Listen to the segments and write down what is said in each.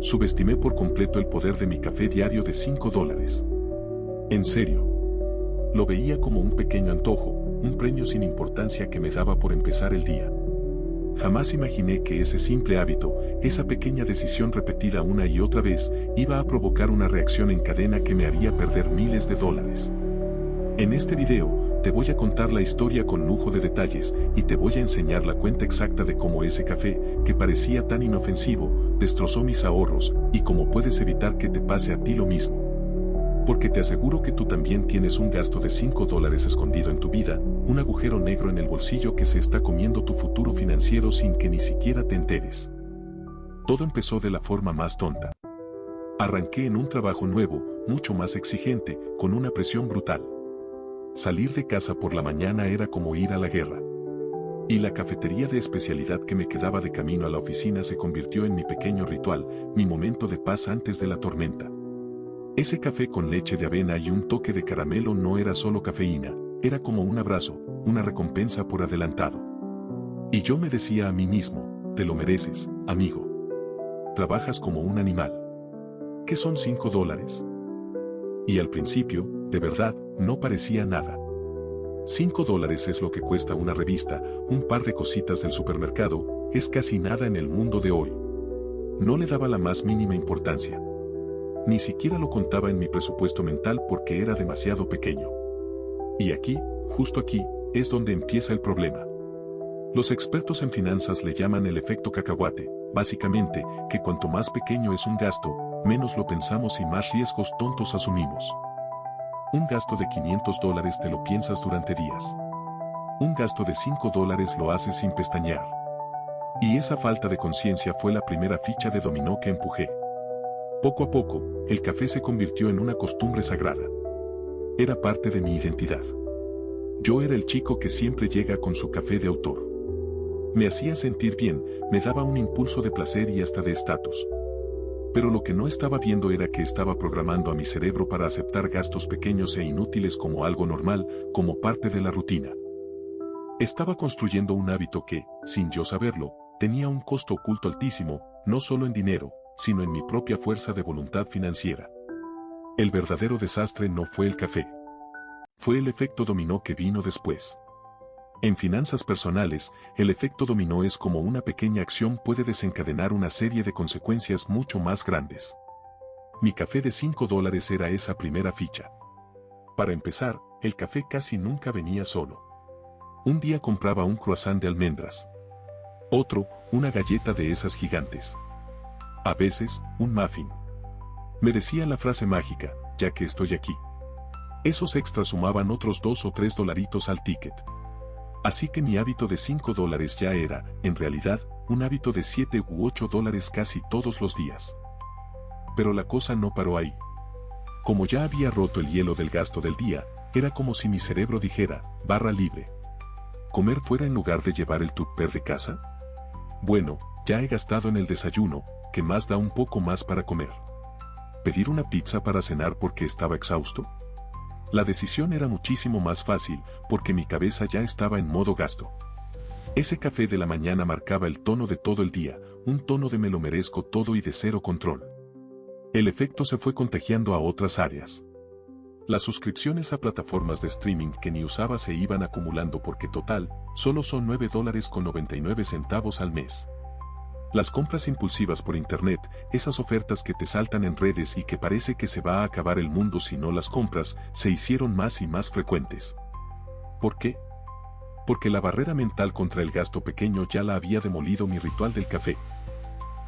Subestimé por completo el poder de mi café diario de $5. En serio. Lo veía como un pequeño antojo, un premio sin importancia que me daba por empezar el día. Jamás imaginé que ese simple hábito, esa pequeña decisión repetida una y otra vez, iba a provocar una reacción en cadena que me haría perder miles de dólares. En este video, te voy a contar la historia con lujo de detalles y te voy a enseñar la cuenta exacta de cómo ese café, que parecía tan inofensivo, destrozó mis ahorros y cómo puedes evitar que te pase a ti lo mismo. Porque te aseguro que tú también tienes un gasto de $5 escondido en tu vida, un agujero negro en el bolsillo que se está comiendo tu futuro financiero sin que ni siquiera te enteres. Todo empezó de la forma más tonta. Arranqué en un trabajo nuevo, mucho más exigente, con una presión brutal. Salir de casa por la mañana era como ir a la guerra. Y la cafetería de especialidad que me quedaba de camino a la oficina se convirtió en mi pequeño ritual, mi momento de paz antes de la tormenta. Ese café con leche de avena y un toque de caramelo no era solo cafeína, era como un abrazo, una recompensa por adelantado. Y yo me decía a mí mismo, te lo mereces, amigo. Trabajas como un animal. ¿Qué son $5? Y al principio, de verdad, no parecía nada. $5 es lo que cuesta una revista, un par de cositas del supermercado, es casi nada en el mundo de hoy. No le daba la más mínima importancia. Ni siquiera lo contaba en mi presupuesto mental porque era demasiado pequeño. Y aquí, justo aquí, es donde empieza el problema. Los expertos en finanzas le llaman el efecto cacahuate, básicamente, que cuanto más pequeño es un gasto, menos lo pensamos y más riesgos tontos asumimos. Un gasto de $500 te lo piensas durante días. Un gasto de $5 lo haces sin pestañear. Y esa falta de conciencia fue la primera ficha de dominó que empujé. Poco a poco, el café se convirtió en una costumbre sagrada. Era parte de mi identidad. Yo era el chico que siempre llega con su café de autor. Me hacía sentir bien, me daba un impulso de placer y hasta de estatus. Pero lo que no estaba viendo era que estaba programando a mi cerebro para aceptar gastos pequeños e inútiles como algo normal, como parte de la rutina. Estaba construyendo un hábito que, sin yo saberlo, tenía un costo oculto altísimo, no solo en dinero, sino en mi propia fuerza de voluntad financiera. El verdadero desastre no fue el café. Fue el efecto dominó que vino después. En finanzas personales, el efecto dominó es como una pequeña acción puede desencadenar una serie de consecuencias mucho más grandes. Mi café de $5 era esa primera ficha. Para empezar, el café casi nunca venía solo. Un día compraba un croissant de almendras. Otro, una galleta de esas gigantes. A veces, un muffin. Me decía la frase mágica, ya que estoy aquí. Esos extras sumaban otros $2 o $3 al ticket. Así que mi hábito de $5 ya era, en realidad, un hábito de $7 u $8 casi todos los días. Pero la cosa no paró ahí. Como ya había roto el hielo del gasto del día, era como si mi cerebro dijera, barra libre. ¿Comer fuera en lugar de llevar el tupper de casa? Bueno, ya he gastado en el desayuno, que más da un poco más para comer. ¿Pedir una pizza para cenar porque estaba exhausto? La decisión era muchísimo más fácil, porque mi cabeza ya estaba en modo gasto. Ese café de la mañana marcaba el tono de todo el día, un tono de me lo merezco todo y de cero control. El efecto se fue contagiando a otras áreas. Las suscripciones a plataformas de streaming que ni usaba se iban acumulando porque total, solo son $9.99 al mes. Las compras impulsivas por internet, esas ofertas que te saltan en redes y que parece que se va a acabar el mundo si no las compras, se hicieron más y más frecuentes. ¿Por qué? Porque la barrera mental contra el gasto pequeño ya la había demolido mi ritual del café.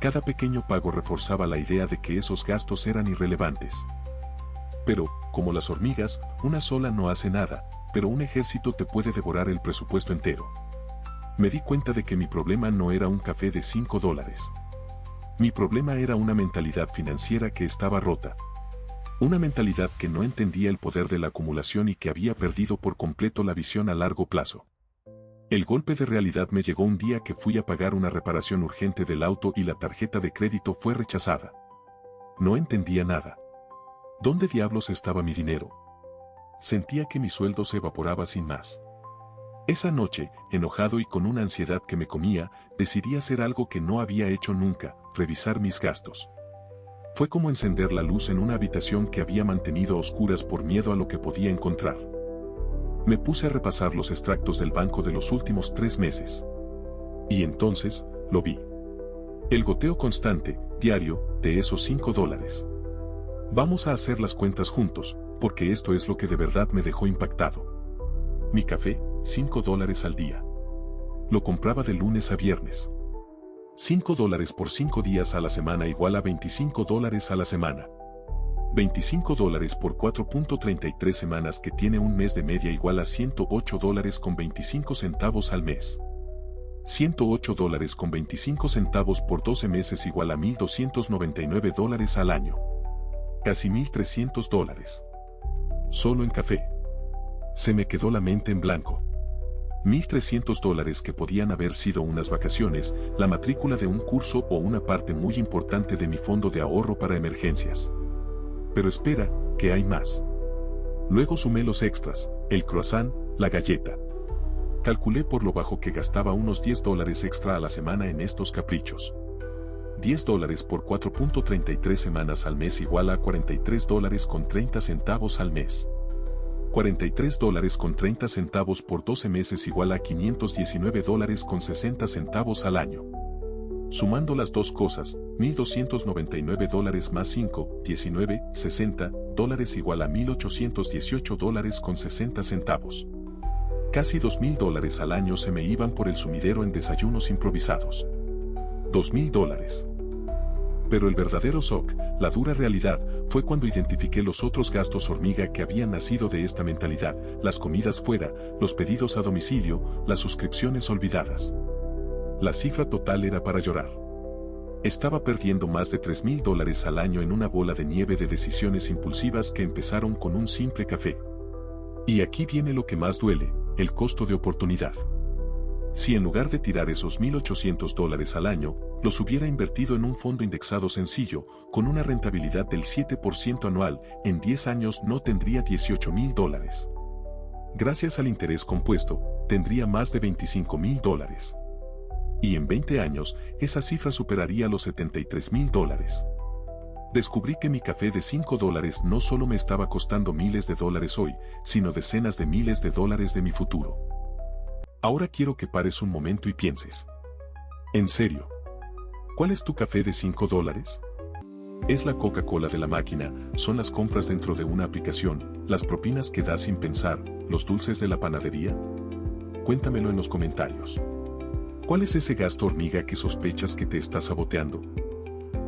Cada pequeño pago reforzaba la idea de que esos gastos eran irrelevantes. Pero, como las hormigas, una sola no hace nada, pero un ejército te puede devorar el presupuesto entero. Me di cuenta de que mi problema no era un café de $5. Mi problema era una mentalidad financiera que estaba rota. Una mentalidad que no entendía el poder de la acumulación y que había perdido por completo la visión a largo plazo. El golpe de realidad me llegó un día que fui a pagar una reparación urgente del auto y la tarjeta de crédito fue rechazada. No entendía nada. ¿Dónde diablos estaba mi dinero? Sentía que mi sueldo se evaporaba sin más. Esa noche, enojado y con una ansiedad que me comía, decidí hacer algo que no había hecho nunca, revisar mis gastos. Fue como encender la luz en una habitación que había mantenido a oscuras por miedo a lo que podía encontrar. Me puse a repasar los extractos del banco de los últimos 3 meses. Y entonces, lo vi. El goteo constante, diario, de esos $5. Vamos a hacer las cuentas juntos, porque esto es lo que de verdad me dejó impactado. Mi café, $5 al día. Lo compraba de lunes a viernes. $5 por 5 días a la semana igual a $25 a la semana. $25 por 4.33 semanas que tiene un mes de media igual a $108.25 al mes. $108.25 por 12 meses igual a $1.299 al año. Casi $1.300. Solo en café. Se me quedó la mente en blanco. $1.300 que podían haber sido unas vacaciones, la matrícula de un curso o una parte muy importante de mi fondo de ahorro para emergencias. Pero espera, que hay más. Luego sumé los extras, el croissant, la galleta. Calculé por lo bajo que gastaba unos $10 extra a la semana en estos caprichos. $10 por 4.33 semanas al mes igual a $43.30 al mes. $43.30 por 12 meses igual a $519.60 al año. Sumando las dos cosas, $1.299 más 5, $19.60 igual a $1.818.60. Casi $2.000 al año se me iban por el sumidero en desayunos improvisados. $2.000. Pero el verdadero shock, la dura realidad, fue cuando identifiqué los otros gastos hormiga que habían nacido de esta mentalidad, las comidas fuera, los pedidos a domicilio, las suscripciones olvidadas. La cifra total era para llorar. Estaba perdiendo más de $3.000 al año en una bola de nieve de decisiones impulsivas que empezaron con un simple café. Y aquí viene lo que más duele, el costo de oportunidad. Si en lugar de tirar esos $1.800 al año, los hubiera invertido en un fondo indexado sencillo, con una rentabilidad del 7% anual, en 10 años no tendría $18.000. Gracias al interés compuesto, tendría más de $25.000. Y en 20 años, esa cifra superaría los $73.000. Descubrí que mi café de $5 no solo me estaba costando miles de dólares hoy, sino decenas de miles de dólares de mi futuro. Ahora quiero que pares un momento y pienses. En serio. ¿Cuál es tu café de $5? ¿Es la Coca-Cola de la máquina, son las compras dentro de una aplicación, las propinas que das sin pensar, los dulces de la panadería? Cuéntamelo en los comentarios. ¿Cuál es ese gasto hormiga que sospechas que te está saboteando?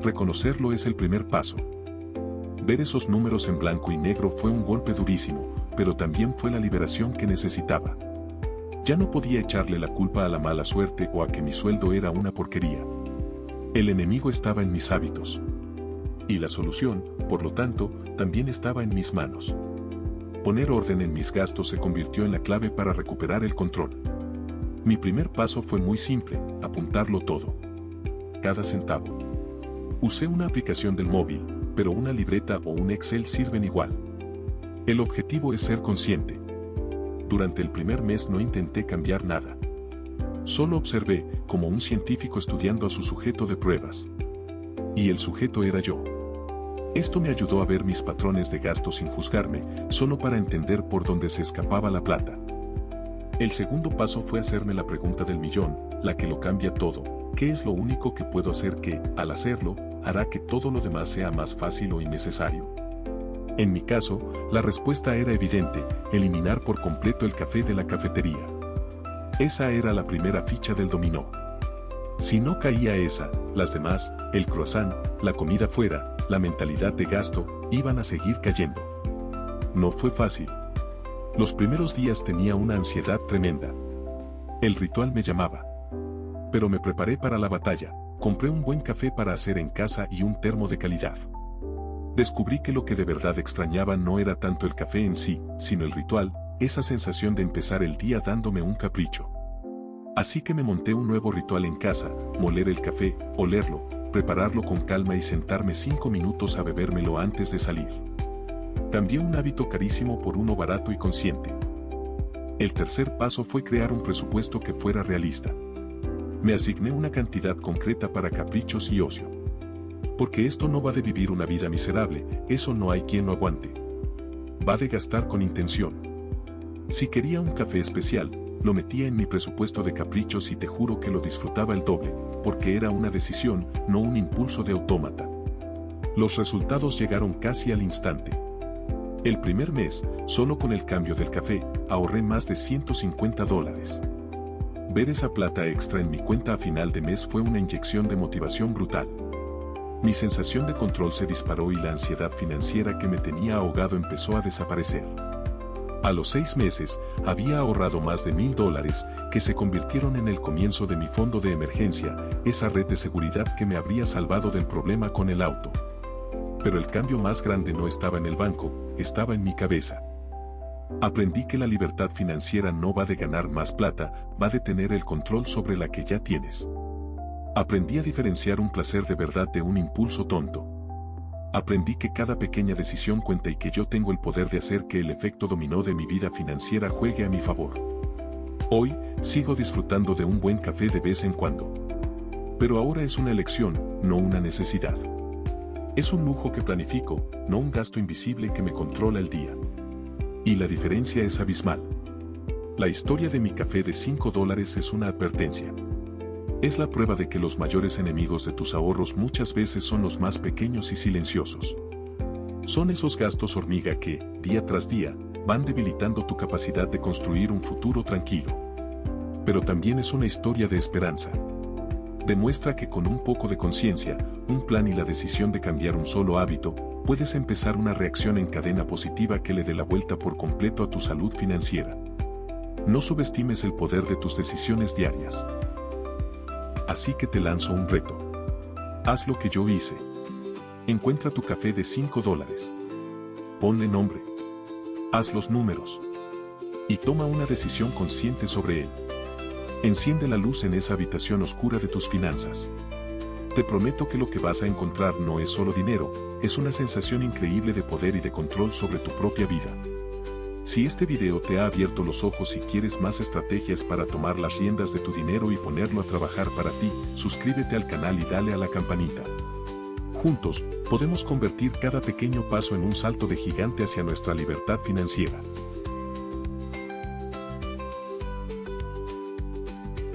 Reconocerlo es el primer paso. Ver esos números en blanco y negro fue un golpe durísimo, pero también fue la liberación que necesitaba. Ya no podía echarle la culpa a la mala suerte o a que mi sueldo era una porquería. El enemigo estaba en mis hábitos. Y la solución, por lo tanto, también estaba en mis manos. Poner orden en mis gastos se convirtió en la clave para recuperar el control. Mi primer paso fue muy simple, apuntarlo todo. Cada centavo. Usé una aplicación del móvil, pero una libreta o un Excel sirven igual. El objetivo es ser consciente. Durante el primer mes no intenté cambiar nada. Solo observé, como un científico estudiando a su sujeto de pruebas. Y el sujeto era yo. Esto me ayudó a ver mis patrones de gasto sin juzgarme, solo para entender por dónde se escapaba la plata. El segundo paso fue hacerme la pregunta del millón, la que lo cambia todo. ¿Qué es lo único que puedo hacer que, al hacerlo, hará que todo lo demás sea más fácil o innecesario? En mi caso, la respuesta era evidente, eliminar por completo el café de la cafetería. Esa era la primera ficha del dominó. Si no caía esa, las demás, el croissant, la comida fuera, la mentalidad de gasto, iban a seguir cayendo. No fue fácil. Los primeros días tenía una ansiedad tremenda. El ritual me llamaba. Pero me preparé para la batalla, compré un buen café para hacer en casa y un termo de calidad. Descubrí que lo que de verdad extrañaba no era tanto el café en sí, sino el ritual, esa sensación de empezar el día dándome un capricho. Así que me monté un nuevo ritual en casa, moler el café, olerlo, prepararlo con calma y sentarme 5 minutos a bebérmelo antes de salir. Cambié un hábito carísimo por uno barato y consciente. El tercer paso fue crear un presupuesto que fuera realista. Me asigné una cantidad concreta para caprichos y ocio. Porque esto no va de vivir una vida miserable, eso no hay quien lo aguante. Va de gastar con intención. Si quería un café especial, lo metía en mi presupuesto de caprichos y te juro que lo disfrutaba el doble, porque era una decisión, no un impulso de autómata. Los resultados llegaron casi al instante. El primer mes, solo con el cambio del café, ahorré más de $150. Ver esa plata extra en mi cuenta a final de mes fue una inyección de motivación brutal. Mi sensación de control se disparó y la ansiedad financiera que me tenía ahogado empezó a desaparecer. A los 6 meses, había ahorrado más de $1,000 que se convirtieron en el comienzo de mi fondo de emergencia, esa red de seguridad que me habría salvado del problema con el auto. Pero el cambio más grande no estaba en el banco, estaba en mi cabeza. Aprendí que la libertad financiera no va de ganar más plata, va de tener el control sobre la que ya tienes. Aprendí a diferenciar un placer de verdad de un impulso tonto. Aprendí que cada pequeña decisión cuenta y que yo tengo el poder de hacer que el efecto dominó de mi vida financiera juegue a mi favor. Hoy, sigo disfrutando de un buen café de vez en cuando. Pero ahora es una elección, no una necesidad. Es un lujo que planifico, no un gasto invisible que me controla el día. Y la diferencia es abismal. La historia de mi café de $5 es una advertencia. Es la prueba de que los mayores enemigos de tus ahorros muchas veces son los más pequeños y silenciosos. Son esos gastos hormiga que, día tras día, van debilitando tu capacidad de construir un futuro tranquilo. Pero también es una historia de esperanza. Demuestra que con un poco de conciencia, un plan y la decisión de cambiar un solo hábito, puedes empezar una reacción en cadena positiva que le dé la vuelta por completo a tu salud financiera. No subestimes el poder de tus decisiones diarias. Así que te lanzo un reto. Haz lo que yo hice. Encuentra tu café de $5. Ponle nombre. Haz los números. Y toma una decisión consciente sobre él. Enciende la luz en esa habitación oscura de tus finanzas. Te prometo que lo que vas a encontrar no es solo dinero, es una sensación increíble de poder y de control sobre tu propia vida. Si este video te ha abierto los ojos y quieres más estrategias para tomar las riendas de tu dinero y ponerlo a trabajar para ti, suscríbete al canal y dale a la campanita. Juntos, podemos convertir cada pequeño paso en un salto de gigante hacia nuestra libertad financiera.